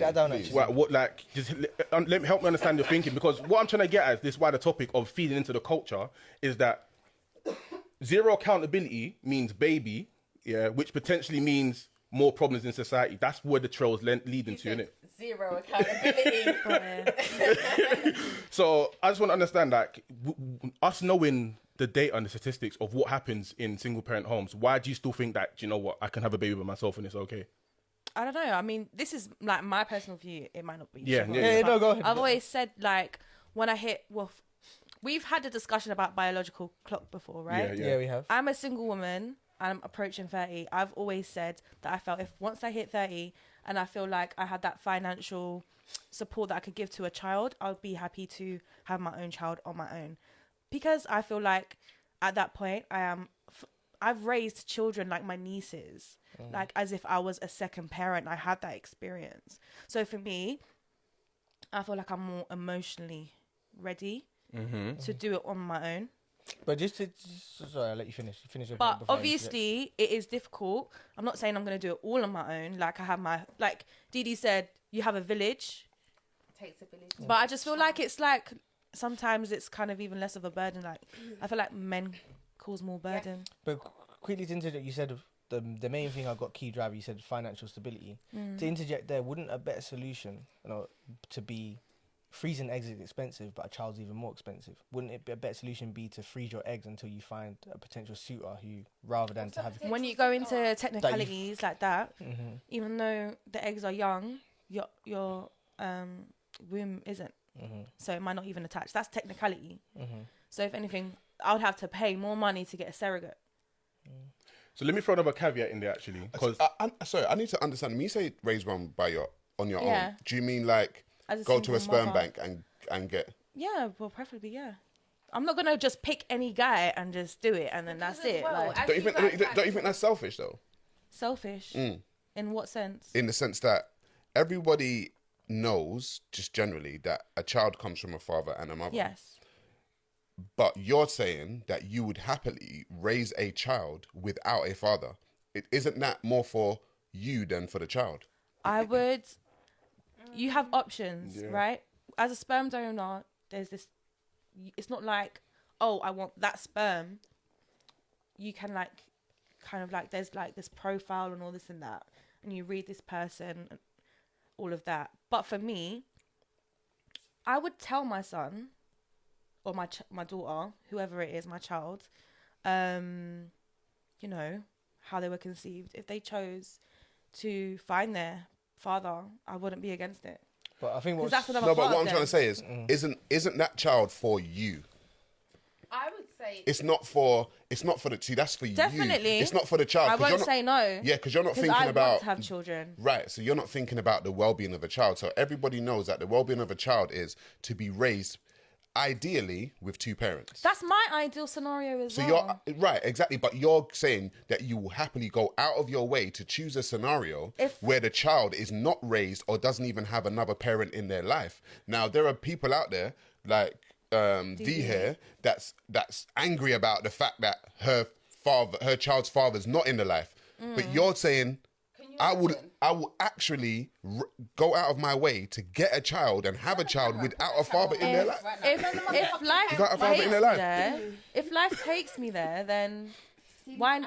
Get down, Please. actually. What like just let me help me understand your thinking, because what I'm trying to get at is this wider topic of feeding into the culture is that zero accountability means baby, yeah, which potentially means more problems in society. That's where the trail's leading to, innit? Zero accountability. So I just want to understand, like, us knowing the data and the statistics of what happens in single parent homes, why do you still think that, you know what, I can have a baby by myself and it's okay? I don't know. I mean, this is like my personal view. It might not be. Yeah, true, yeah, yeah, no, go ahead. I've always said, like, when I hit, we've had a discussion about biological clock before, right? Yeah. Yeah, we have. I'm a single woman. I'm approaching 30. I've always said that I felt if once I hit 30 and I feel like I had that financial support that I could give to a child, I'll be happy to have my own child on my own. Because I feel like at that point, I've raised children like my nieces, like as if I was a second parent. I had that experience. So for me, I feel like I'm more emotionally ready to do it on my own. But sorry, I'll let you finish. Finish your But point before I obviously, it is difficult. I'm not saying I'm going to do it all on my own. Like I have like Didi said, you have a village. Takes a village. But I just feel like it's like, sometimes it's kind of even less of a burden. Like, I feel like men cause more burden. But quickly to interject, you said the main thing I got key driver, you said financial stability. To interject there, wouldn't a better solution, to be freezing eggs is expensive, but a child's even more expensive? Wouldn't it be a better solution be to freeze your eggs until you find a potential suiter who, rather than to have... When you go into technicalities like that, even though the eggs are young, your womb isn't. So it might not even attach. That's technicality. So if anything, I would have to pay more money to get a surrogate. So let me throw another caveat in there, actually, because Sorry, I need to understand. When you say raise one on your Yeah. own, do you mean like As a go to a single sperm mother. bank and get... Yeah, well, preferably, yeah. I'm not gonna just pick any guy and just do it and then that's it. Like, Don't you think that's selfish though? selfish. In what sense? In the sense that everybody knows, just generally, that a child comes from a father and a mother. Yes. But you're saying that you would happily raise a child without a father. Isn't that more for you than for the child? I would. You have options, right? As a sperm donor, there's this. It's not like, oh, I want that sperm. You can like, kind of like, there's like this profile and all this and that, and you read this person, and all of that. But for me, I would tell my son, or my daughter, whoever it is, my child, you know, how they were conceived. If they chose to find their father, I wouldn't be against it. But I think 'Cause what's... that's another No, but part what of I'm trying to say is, isn't that child for you? I would say It's not for the two. That's for you. Definitely. It's not for the child. I 'cause won't you're not- say no. Yeah, because you're not 'Cause thinking I about want to have children. Right, so you're not thinking about the well-being of a child. So everybody knows that the well-being of a child is to be raised ideally with two parents. That's my ideal scenario as So well. you're right, exactly. But you're saying that you will happily go out of your way to choose a scenario where the child is not raised or doesn't even have another parent in their life. Now there are people out there like D here that's angry about the fact that her child's father's not in the life. But you're saying, I will actually go out of my way to get a child and have a child without a father in their life. If life Without a father in takes their life. there, if life takes me there, then why am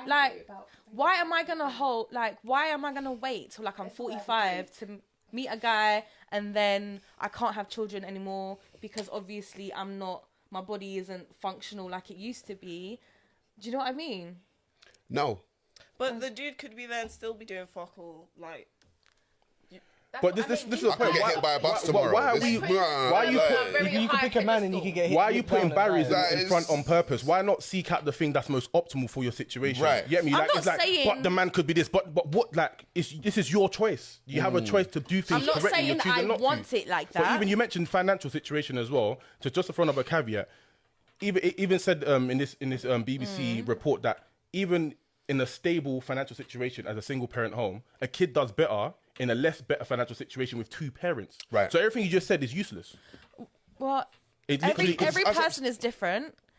I gonna wait till like I'm 45 to meet a guy and then I can't have children anymore because obviously my body isn't functional like it used to be. Do you know what I mean? No. But the dude could be there and still be doing fuck all, like... But this is the I could point. get hit by a bus tomorrow. Why are This- you You can pick a man and you can get hit. Why are you hit putting down barriers and die. in front on purpose? Why not seek out the thing that's most optimal for your situation? Right. You get me? I'm Like, not it's like, saying- but the man could be this, but what? Like, this is your choice. You have a choice to do things I'm not correctly. You're saying choosing I not want to. it like But that. even you mentioned financial situation as well. So just to throw another caveat, it even said in this BBC report that even in a stable financial situation as a single parent home, a kid does better in a less better financial situation with two parents. Right. So everything you just said is useless. Well, It every literally- person is different.